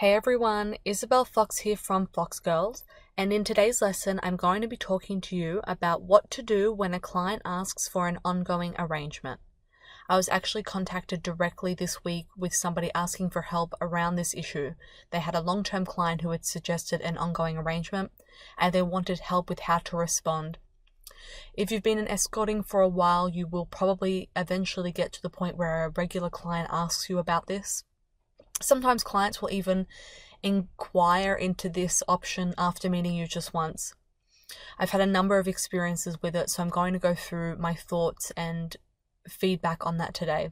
Hey everyone, Isabel Fox here from Fox Girls, and in today's lesson I'm going to be talking to you about what to do when a client asks for an ongoing arrangement. I was actually contacted directly this week with somebody asking for help around this issue. They had a long-term client who had suggested an ongoing arrangement, and they wanted help with how to respond. If you've been in escorting for a while, you will probably eventually get to the point where a regular client asks you about this. Sometimes clients will even inquire into this option after meeting you just once. I've had a number of experiences with it, so I'm going to go through my thoughts and feedback on that today.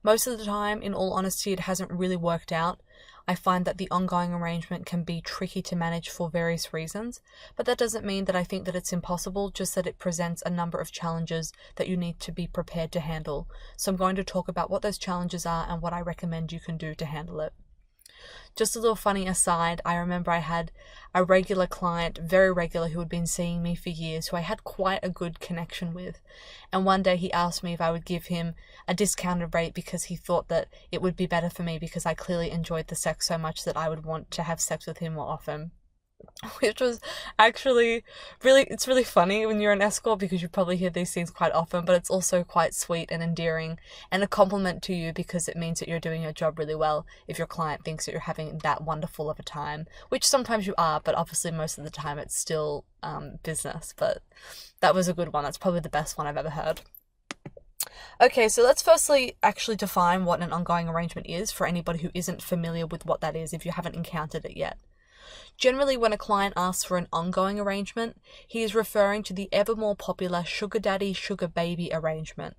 Most of the time, in all honesty, it hasn't really worked out. I find that the ongoing arrangement can be tricky to manage for various reasons, but that doesn't mean that I think that it's impossible, just that it presents a number of challenges that you need to be prepared to handle. So I'm going to talk about what those challenges are and what I recommend you can do to handle it. Just a little funny aside, I remember I had a regular client, very regular, who had been seeing me for years, who I had quite a good connection with. And one day he asked me if I would give him a discounted rate because he thought that it would be better for me because I clearly enjoyed the sex so much that I would want to have sex with him more often. Which was actually it's really funny when you're an escort because you probably hear these things quite often, but it's also quite sweet and endearing and a compliment to you because it means that you're doing your job really well if your client thinks that you're having that wonderful of a time, which sometimes you are, but obviously most of the time it's still business. But that was a good one. That's probably the best one I've ever heard. Okay, so let's firstly actually define what an ongoing arrangement is for anybody who isn't familiar with what that is if you haven't encountered it yet. Generally, when a client asks for an ongoing arrangement, he is referring to the ever more popular sugar daddy, sugar baby arrangement,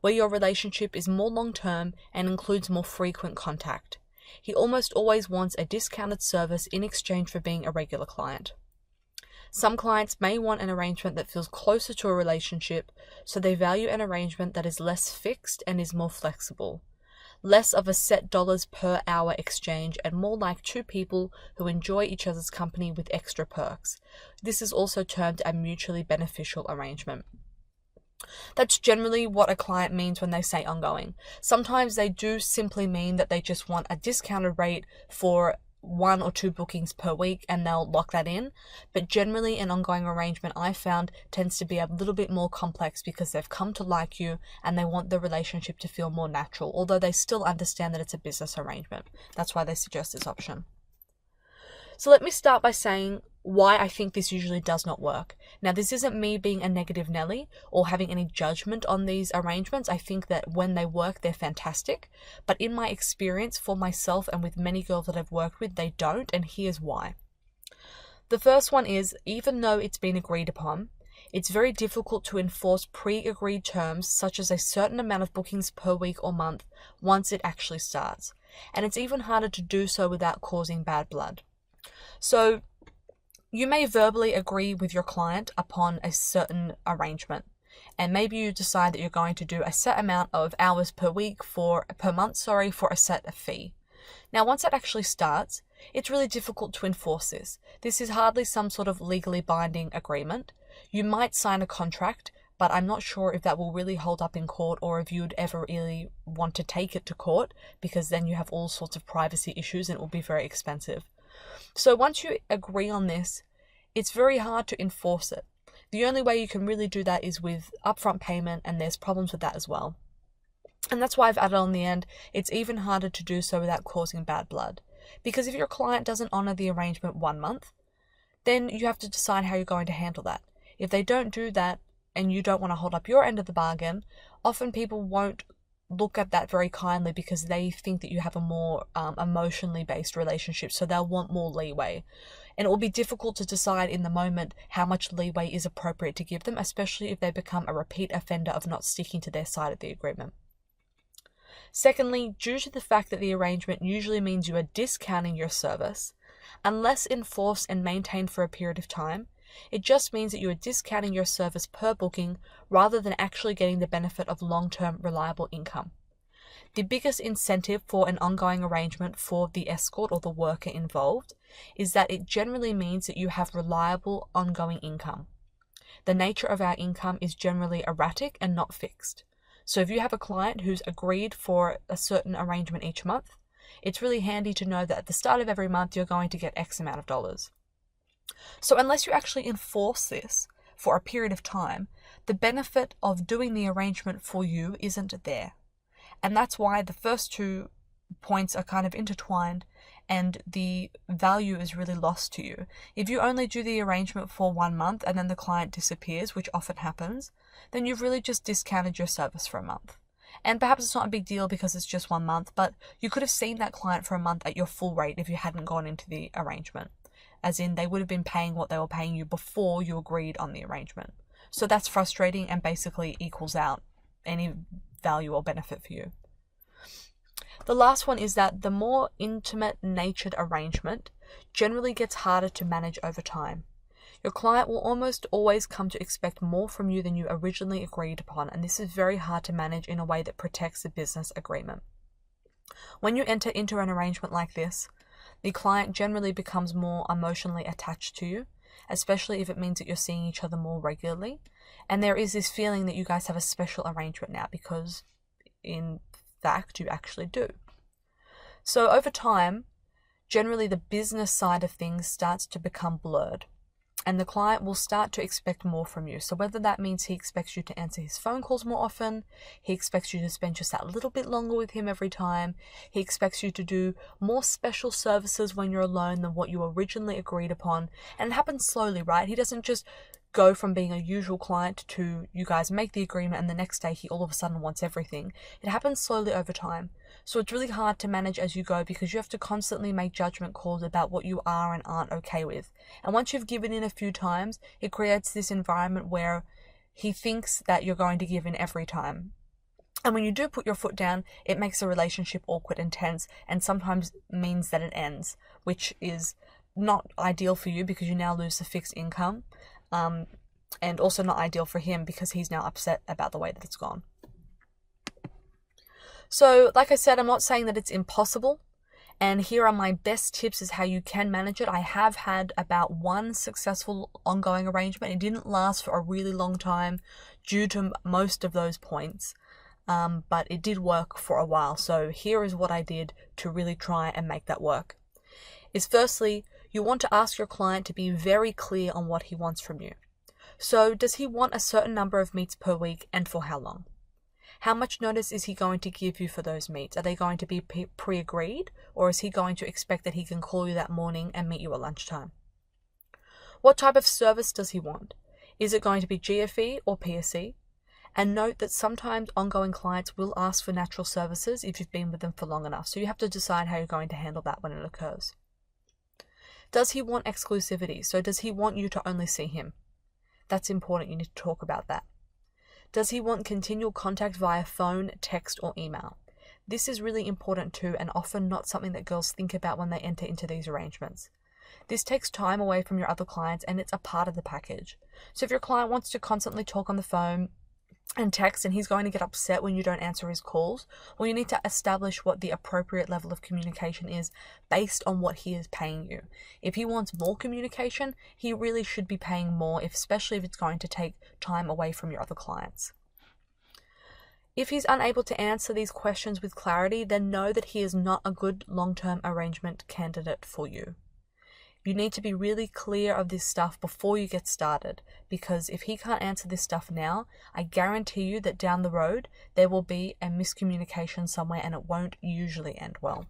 where your relationship is more long-term and includes more frequent contact. He almost always wants a discounted service in exchange for being a regular client. Some clients may want an arrangement that feels closer to a relationship, so they value an arrangement that is less fixed and is more flexible. Less of a set dollars per hour exchange and more like two people who enjoy each other's company with extra perks. This is also termed a mutually beneficial arrangement. That's generally what a client means when they say ongoing. Sometimes they do simply mean that they just want a discounted rate for 1 or 2 bookings per week and they'll lock that in, but generally an ongoing arrangement I found tends to be a little bit more complex because they've come to like you and they want the relationship to feel more natural, although they still understand that it's a business arrangement. That's why they suggest this option. So let me start by saying why I think this usually does not work. Now, this isn't me being a negative Nelly or having any judgment on these arrangements. I think that when they work, they're fantastic. But in my experience for myself and with many girls that I've worked with, they don't, and here's why. The first one is, even though it's been agreed upon, it's very difficult to enforce pre-agreed terms such as a certain amount of bookings per week or month once it actually starts. And it's even harder to do so without causing bad blood. So you may verbally agree with your client upon a certain arrangement, and maybe you decide that you're going to do a set amount of hours per month for a set fee. Now, once that actually starts, it's really difficult to enforce this. This is hardly some sort of legally binding agreement. You might sign a contract, but I'm not sure if that will really hold up in court or if you'd ever really want to take it to court, because then you have all sorts of privacy issues and it will be very expensive. So once you agree on this, it's very hard to enforce it. The only way you can really do that is with upfront payment, and there's problems with that as well. And that's why I've added on the end, it's even harder to do so without causing bad blood. Because if your client doesn't honor the arrangement 1 month, then you have to decide how you're going to handle that. If they don't do that and you don't want to hold up your end of the bargain, often people won't look at that very kindly because they think that you have a more emotionally based relationship, so they'll want more leeway. And it will be difficult to decide in the moment how much leeway is appropriate to give them, especially if they become a repeat offender of not sticking to their side of the agreement. Secondly, due to the fact that the arrangement usually means you are discounting your service, unless enforced and maintained for a period of time, it just means that you are discounting your service per booking rather than actually getting the benefit of long-term reliable income. The biggest incentive for an ongoing arrangement for the escort or the worker involved is that it generally means that you have reliable ongoing income. The nature of our income is generally erratic and not fixed. So if you have a client who's agreed for a certain arrangement each month, it's really handy to know that at the start of every month you're going to get X amount of dollars. So unless you actually enforce this for a period of time, the benefit of doing the arrangement for you isn't there. And that's why the first two points are kind of intertwined and the value is really lost to you. If you only do the arrangement for 1 month and then the client disappears, which often happens, then you've really just discounted your service for a month. And perhaps it's not a big deal because it's just 1 month, but you could have seen that client for a month at your full rate if you hadn't gone into the arrangement. As in, they would have been paying what they were paying you before you agreed on the arrangement. So that's frustrating and basically equals out any value or benefit for you. The last one is that the more intimate natured arrangement generally gets harder to manage over time. Your client will almost always come to expect more from you than you originally agreed upon, and this is very hard to manage in a way that protects the business agreement. When you enter into an arrangement like this, the client generally becomes more emotionally attached to you, especially if it means that you're seeing each other more regularly, and there is this feeling that you guys have a special arrangement now because in fact you actually do. So over time, generally the business side of things starts to become blurred and the client will start to expect more from you. So whether that means he expects you to answer his phone calls more often, he expects you to spend just that little bit longer with him every time, he expects you to do more special services when you're alone than what you originally agreed upon. And it happens slowly, right? He doesn't just go from being a usual client to you guys make the agreement and the next day he all of a sudden wants everything. It happens slowly over time. So it's really hard to manage as you go because you have to constantly make judgment calls about what you are and aren't okay with. And once you've given in a few times, it creates this environment where he thinks that you're going to give in every time. And when you do put your foot down, it makes a relationship awkward and tense and sometimes means that it ends, which is not ideal for you because you now lose the fixed income. And also not ideal for him because he's now upset about the way that it's gone. So, like I said, I'm not saying that it's impossible. And here are my best tips as how you can manage it. I have had about one successful ongoing arrangement. It didn't last for a really long time due to most of those points. But it did work for a while. So here is what I did to really try and make that work. Is firstly, you want to ask your client to be very clear on what he wants from you. So does he want a certain number of meets per week and for how long? How much notice is he going to give you for those meets? Are they going to be pre-agreed or is he going to expect that he can call you that morning and meet you at lunchtime? What type of service does he want? Is it going to be GFE or PSE? And note that sometimes ongoing clients will ask for natural services if you've been with them for long enough. So you have to decide how you're going to handle that when it occurs. Does he want exclusivity? So does he want you to only see him? That's important. You need to talk about that. Does he want continual contact via phone, text, or email? This is really important too and often not something that girls think about when they enter into these arrangements. This takes time away from your other clients and it's a part of the package. So if your client wants to constantly talk on the phone and text and he's going to get upset when you don't answer his calls, well, you need to establish what the appropriate level of communication is based on what he is paying you. If he wants more communication, he really should be paying more, especially if it's going to take time away from your other clients. If he's unable to answer these questions with clarity, then know that he is not a good long-term arrangement candidate for you. You need to be really clear of this stuff before you get started, because if he can't answer this stuff now, I guarantee you that down the road, there will be a miscommunication somewhere and it won't usually end well.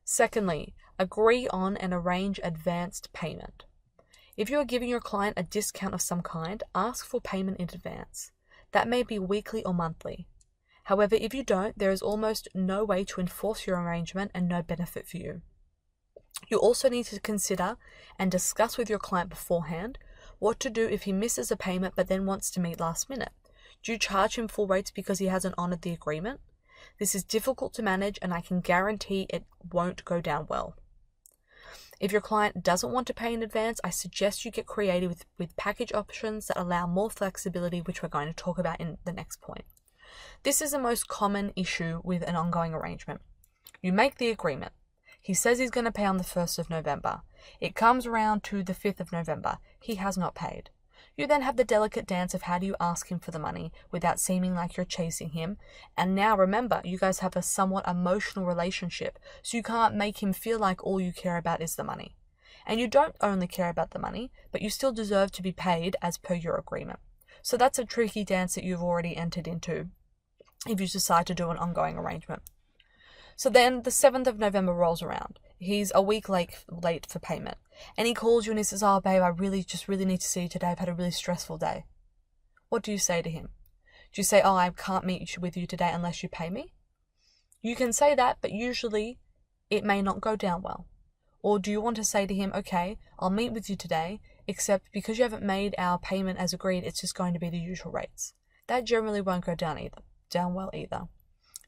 Secondly, agree on and arrange advanced payment. If you are giving your client a discount of some kind, ask for payment in advance. That may be weekly or monthly. However, if you don't, there is almost no way to enforce your arrangement and no benefit for you. You also need to consider and discuss with your client beforehand what to do if he misses a payment but then wants to meet last minute. Do you charge him full rates because he hasn't honored the agreement? This is difficult to manage and I can guarantee it won't go down well. If your client doesn't want to pay in advance, I suggest you get creative with package options that allow more flexibility, which we're going to talk about in the next point. This is the most common issue with an ongoing arrangement. You make the agreement. He says he's going to pay on the 1st of November. It comes around to the 5th of November. He has not paid. You then have the delicate dance of how do you ask him for the money without seeming like you're chasing him. And now remember, you guys have a somewhat emotional relationship, so you can't make him feel like all you care about is the money. And you don't only care about the money, but you still deserve to be paid as per your agreement. So that's a tricky dance that you've already entered into if you decide to do an ongoing arrangement. So then the 7th of November rolls around. He's a week late for payment. And he calls you and he says, oh, babe, I really need to see you today. I've had a really stressful day. What do you say to him? Do you say, oh, I can't meet with you today unless you pay me? You can say that, but usually it may not go down well. Or do you want to say to him, okay, I'll meet with you today, except because you haven't made our payment as agreed, it's just going to be the usual rates. That generally won't go down well either.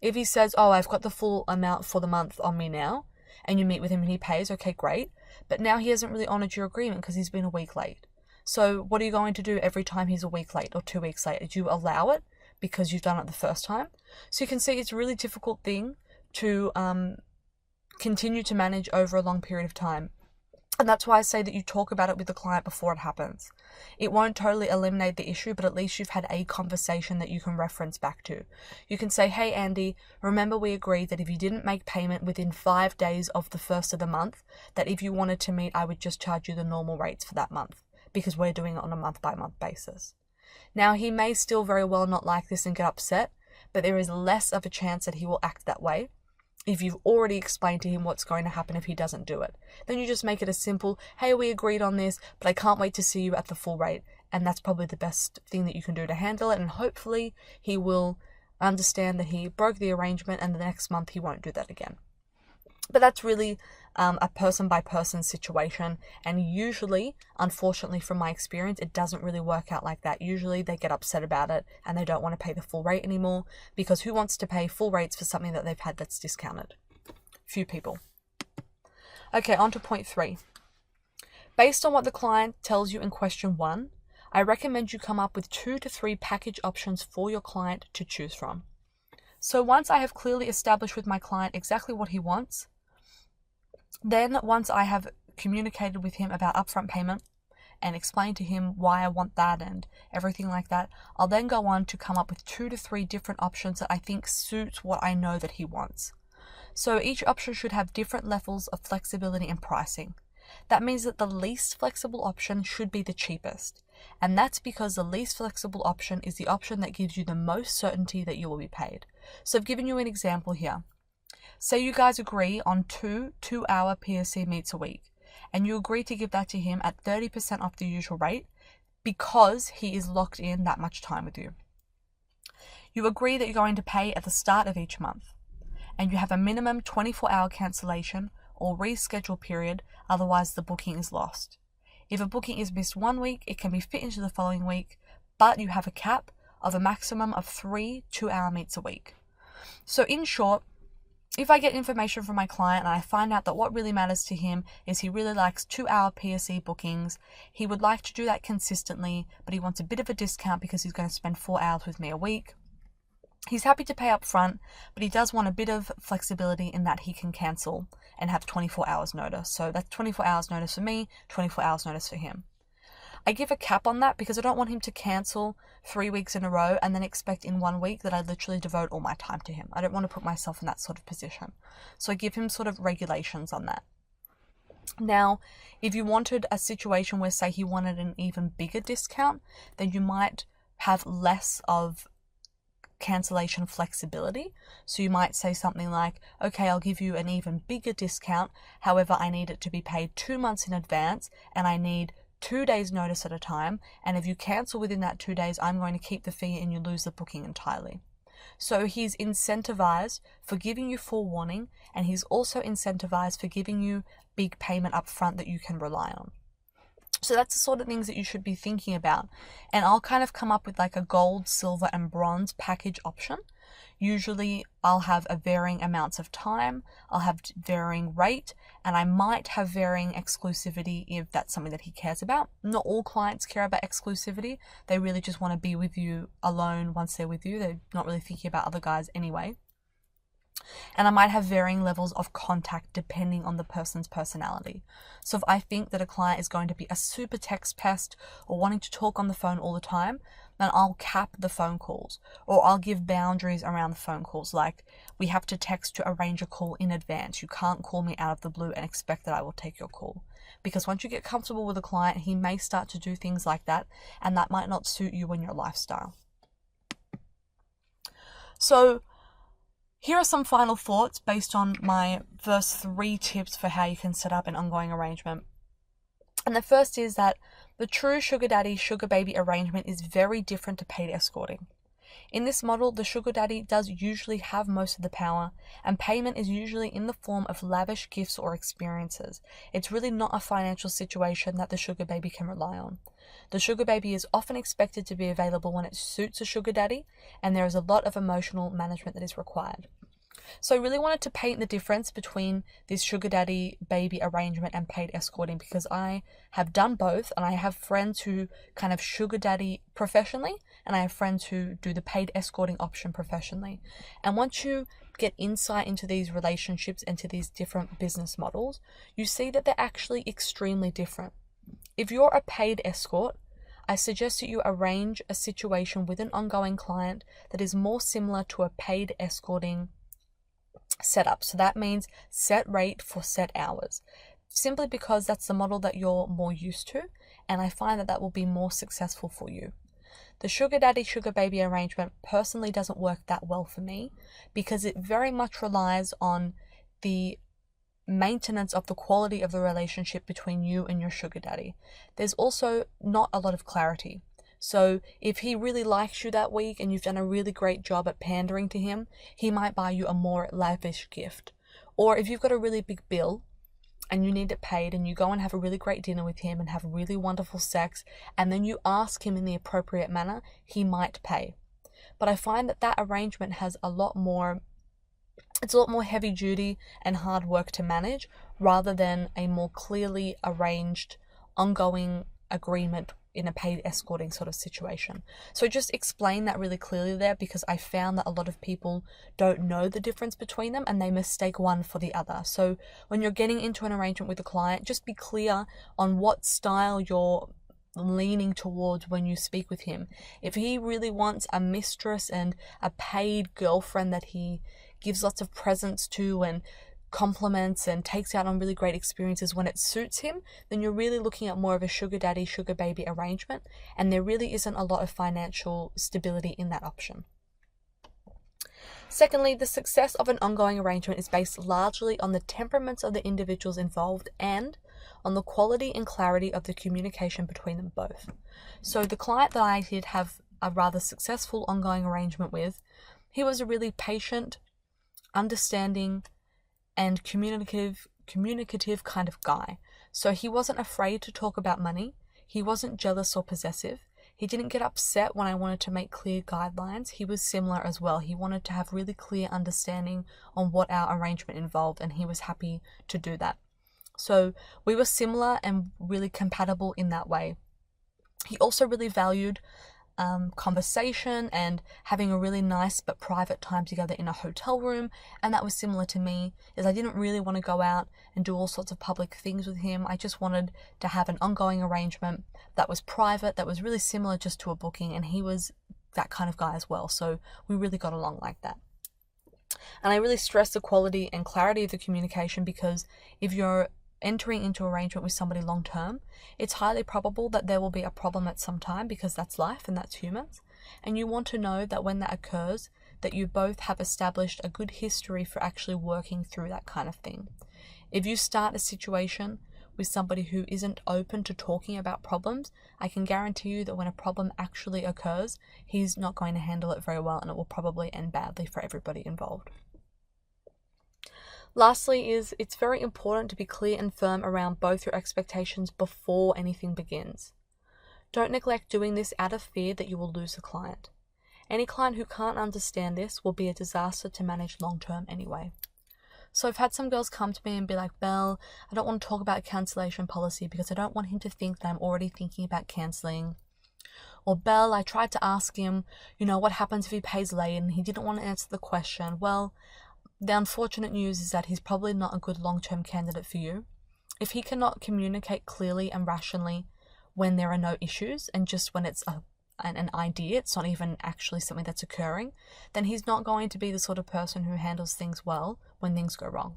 If he says, oh, I've got the full amount for the month on me now, and you meet with him and he pays, okay, great. But now he hasn't really honored your agreement because he's been a week late. So what are you going to do every time he's a week late or 2 weeks late? Do you allow it because you've done it the first time? So you can see it's a really difficult thing to continue to manage over a long period of time. And that's why I say that you talk about it with the client before it happens. It won't totally eliminate the issue, but at least you've had a conversation that you can reference back to. You can say, hey, Andy, remember we agreed that if you didn't make payment within 5 days of the first of the month, that if you wanted to meet, I would just charge you the normal rates for that month because we're doing it on a month-by-month basis. Now, he may still very well not like this and get upset, but there is less of a chance that he will act that way if you've already explained to him what's going to happen if he doesn't do it. Then you just make it a simple, hey, we agreed on this, but I can't wait to see you at the full rate. And that's probably the best thing that you can do to handle it. And hopefully he will understand that he broke the arrangement and the next month he won't do that again. But that's really a person-by-person situation. And usually, unfortunately from my experience, it doesn't really work out like that. Usually they get upset about it and they don't want to pay the full rate anymore, because who wants to pay full rates for something that they've had that's discounted? Few people. Okay, on to point 3. Based on what the client tells you in question 1, I recommend you come up with 2 to 3 package options for your client to choose from. So once I have clearly established with my client exactly what he wants, then once I have communicated with him about upfront payment and explained to him why I want that and everything like that, I'll then go on to come up with 2 to 3 different options that I think suits what I know that he wants. So each option should have different levels of flexibility and pricing. That means that the least flexible option should be the cheapest. And that's because the least flexible option is the option that gives you the most certainty that you will be paid. So I've given you an example here. Say you guys agree on 2 2-hour PSC meets a week, and you agree to give that to him at 30% off the usual rate because he is locked in that much time with you. You agree that you're going to pay at the start of each month, and you have a minimum 24-hour cancellation or reschedule period, otherwise the booking is lost. If a booking is missed 1 week, it can be fit into the following week, but you have a cap of a maximum of 3 2-hour meets a week. So in short, if I get information from my client and I find out that what really matters to him is he really likes 2-hour PSE bookings, he would like to do that consistently, but he wants a bit of a discount because he's going to spend 4 hours with me a week. He's happy to pay up front, but he does want a bit of flexibility in that he can cancel and have 24 hours notice. So that's 24 hours notice for me, 24 hours notice for him. I give a cap on that because I don't want him to cancel 3 weeks in a row and then expect in 1 week that I literally devote all my time to him. I don't want to put myself in that sort of position. So I give him sort of regulations on that. Now, if you wanted a situation where, say, he wanted an even bigger discount, then you might have less of cancellation flexibility. So you might say something like, okay, I'll give you an even bigger discount. However, I need it to be paid 2 months in advance and I need 2 days notice at a time, and if you cancel within that 2 days, I'm going to keep the fee and you lose the booking entirely. So he's incentivized for giving you forewarning, and he's also incentivized for giving you big payment up front that you can rely on. So that's the sort of things that you should be thinking about. And I'll kind of come up with like a gold, silver, and bronze package option. Usually I'll have a varying amounts of time, I'll have varying rate, and I might have varying exclusivity if that's something that he cares about. Not all clients care about exclusivity. They really just want to be with you alone once they're with you. They're not really thinking about other guys anyway. And I might have varying levels of contact depending on the person's personality. So if I think that a client is going to be a super text pest or wanting to talk on the phone all the time, then I'll cap the phone calls, or I'll give boundaries around the phone calls, like we have to text to arrange a call in advance. You can't call me out of the blue and expect that I will take your call. Because once you get comfortable with a client, he may start to do things like that, and that might not suit you and your lifestyle. So here are some final thoughts based on my first 3 tips for how you can set up an ongoing arrangement. And the first is that the true sugar daddy, sugar baby arrangement is very different to paid escorting. In this model, the sugar daddy does usually have most of the power, and payment is usually in the form of lavish gifts or experiences. It's really not a financial situation that the sugar baby can rely on. The sugar baby is often expected to be available when it suits a sugar daddy, and there is a lot of emotional management that is required. So I really wanted to paint the difference between this sugar daddy baby arrangement and paid escorting, because I have done both, and I have friends who kind of sugar daddy professionally, and I have friends who do the paid escorting option professionally. And once you get insight into these relationships and to these different business models, you see that they're actually extremely different. If you're a paid escort, I suggest that you arrange a situation with an ongoing client that is more similar to a paid escorting setup. So that means set rate for set hours, simply because that's the model that you're more used to, and I find that that will be more successful for you. The sugar daddy, sugar baby arrangement personally doesn't work that well for me, because it very much relies on the maintenance of the quality of the relationship between you and your sugar daddy. There's also not a lot of clarity. So if he really likes you that week and you've done a really great job at pandering to him, he might buy you a more lavish gift. Or if you've got a really big bill and you need it paid, and you go and have a really great dinner with him and have really wonderful sex, and then you ask him in the appropriate manner, he might pay. But I find that that arrangement has a lot more heavy duty and hard work to manage, rather than a more clearly arranged ongoing agreement in a paid escorting sort of situation. So just explain that really clearly there, because I found that a lot of people don't know the difference between them and they mistake one for the other. So when you're getting into an arrangement with a client, just be clear on what style you're leaning towards when you speak with him. If he really wants a mistress and a paid girlfriend that he gives lots of presents to and compliments and takes out on really great experiences when it suits him, then you're really looking at more of a sugar daddy, sugar baby arrangement, and there really isn't a lot of financial stability in that option. Secondly, the success of an ongoing arrangement is based largely on the temperaments of the individuals involved and on the quality and clarity of the communication between them both. So the client that I did have a rather successful ongoing arrangement with, he was a really patient, understanding, and communicative kind of guy. So he wasn't afraid to talk about money. He wasn't jealous or possessive. He didn't get upset when I wanted to make clear guidelines. He was similar as well. He wanted to have really clear understanding on what our arrangement involved, and he was happy to do that. So we were similar and really compatible in that way. He also really valued conversation and having a really nice but private time together in a hotel room, and that was similar to me, is I didn't really want to go out and do all sorts of public things with him. I just wanted to have an ongoing arrangement that was private, that was really similar just to a booking, and he was that kind of guy as well, so we really got along like that. And I really stress the quality and clarity of the communication, because if you're entering into arrangement with somebody long term, it's highly probable that there will be a problem at some time, because that's life and that's humans. And you want to know that when that occurs, that you both have established a good history for actually working through that kind of thing. If you start a situation with somebody who isn't open to talking about problems, I can guarantee you that when a problem actually occurs, he's not going to handle it very well, and it will probably end badly for everybody involved. Lastly, it's very important to be clear and firm around both your expectations before anything begins. Don't neglect doing this out of fear that you will lose a client. Any client who can't understand this will be a disaster to manage long term anyway. So I've had some girls come to me and be like, Belle, I don't want to talk about cancellation policy because I don't want him to think that I'm already thinking about cancelling. Or, Belle, I tried to ask him, what happens if he pays late, and he didn't want to answer the question. Well, the unfortunate news is that he's probably not a good long-term candidate for you. If he cannot communicate clearly and rationally when there are no issues and just when it's an idea, it's not even actually something that's occurring, then he's not going to be the sort of person who handles things well when things go wrong.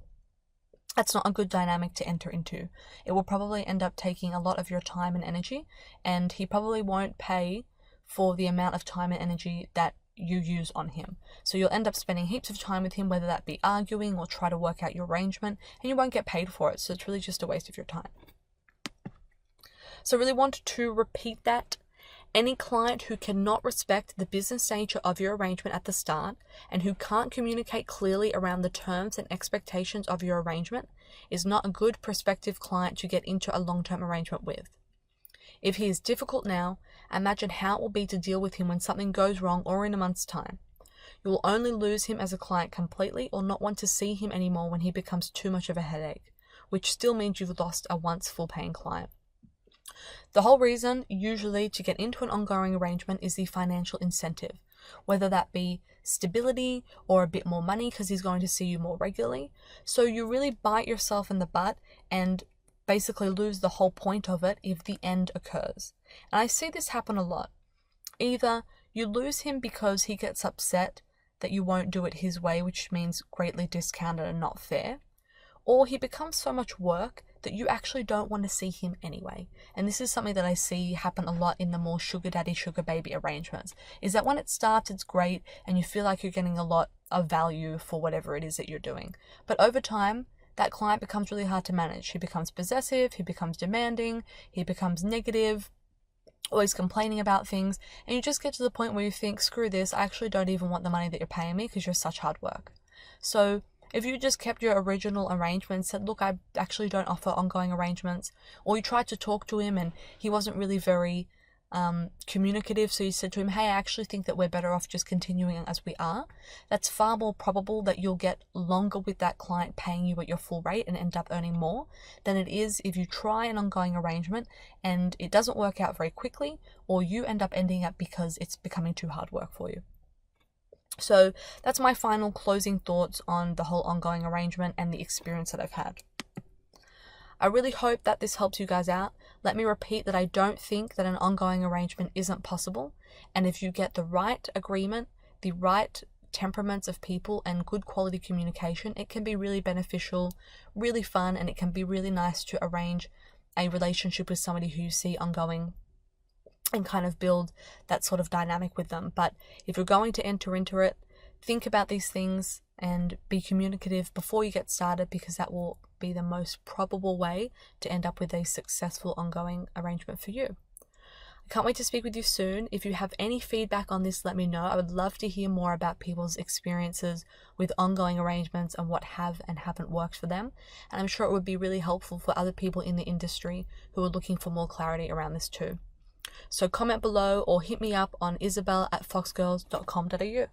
That's not a good dynamic to enter into. It will probably end up taking a lot of your time and energy, and he probably won't pay for the amount of time and energy that you use on him. So you'll end up spending heaps of time with him, whether that be arguing or try to work out your arrangement, and you won't get paid for it. So it's really just a waste of your time. So I really want to repeat that. Any client who cannot respect the business nature of your arrangement at the start and who can't communicate clearly around the terms and expectations of your arrangement is not a good prospective client to get into a long-term arrangement with. If he is difficult now, imagine how it will be to deal with him when something goes wrong or in a month's time. You will only lose him as a client completely or not want to see him anymore when he becomes too much of a headache, which still means you've lost a once full-paying client. The whole reason, usually, to get into an ongoing arrangement is the financial incentive, whether that be stability or a bit more money because he's going to see you more regularly. So you really bite yourself in the butt and basically lose the whole point of it if the end occurs. And I see this happen a lot. Either you lose him because he gets upset that you won't do it his way, which means greatly discounted and not fair, or he becomes so much work that you actually don't want to see him anyway. And this is something that I see happen a lot in the more sugar daddy, sugar baby arrangements, is that when it starts, it's great and you feel like you're getting a lot of value for whatever it is that you're doing. But over time, that client becomes really hard to manage. He becomes possessive, he becomes demanding, he becomes negative, always complaining about things, and you just get to the point where you think, screw this, I actually don't even want the money that you're paying me because you're such hard work. So if you just kept your original arrangement and said, look, I actually don't offer ongoing arrangements, or you tried to talk to him and he wasn't really very communicative, so you said to him, hey, I actually think that we're better off just continuing as we are, that's far more probable that you'll get longer with that client paying you at your full rate and end up earning more than it is if you try an ongoing arrangement and it doesn't work out very quickly, or you end up ending up because it's becoming too hard work for you. So that's my final closing thoughts on the whole ongoing arrangement and the experience that I've had. I really hope that this helps you guys out. Let me repeat that I don't think that an ongoing arrangement isn't possible. And if you get the right agreement, the right temperaments of people and good quality communication, it can be really beneficial, really fun, and it can be really nice to arrange a relationship with somebody who you see ongoing and kind of build that sort of dynamic with them. But if you're going to enter into it, think about these things and be communicative before you get started, because that will be the most probable way to end up with a successful ongoing arrangement for you. I can't wait to speak with you soon. If you have any feedback on this, let me know. I would love to hear more about people's experiences with ongoing arrangements and what have and haven't worked for them. And I'm sure it would be really helpful for other people in the industry who are looking for more clarity around this too. So comment below or hit me up on isabel@foxgirls.com.au.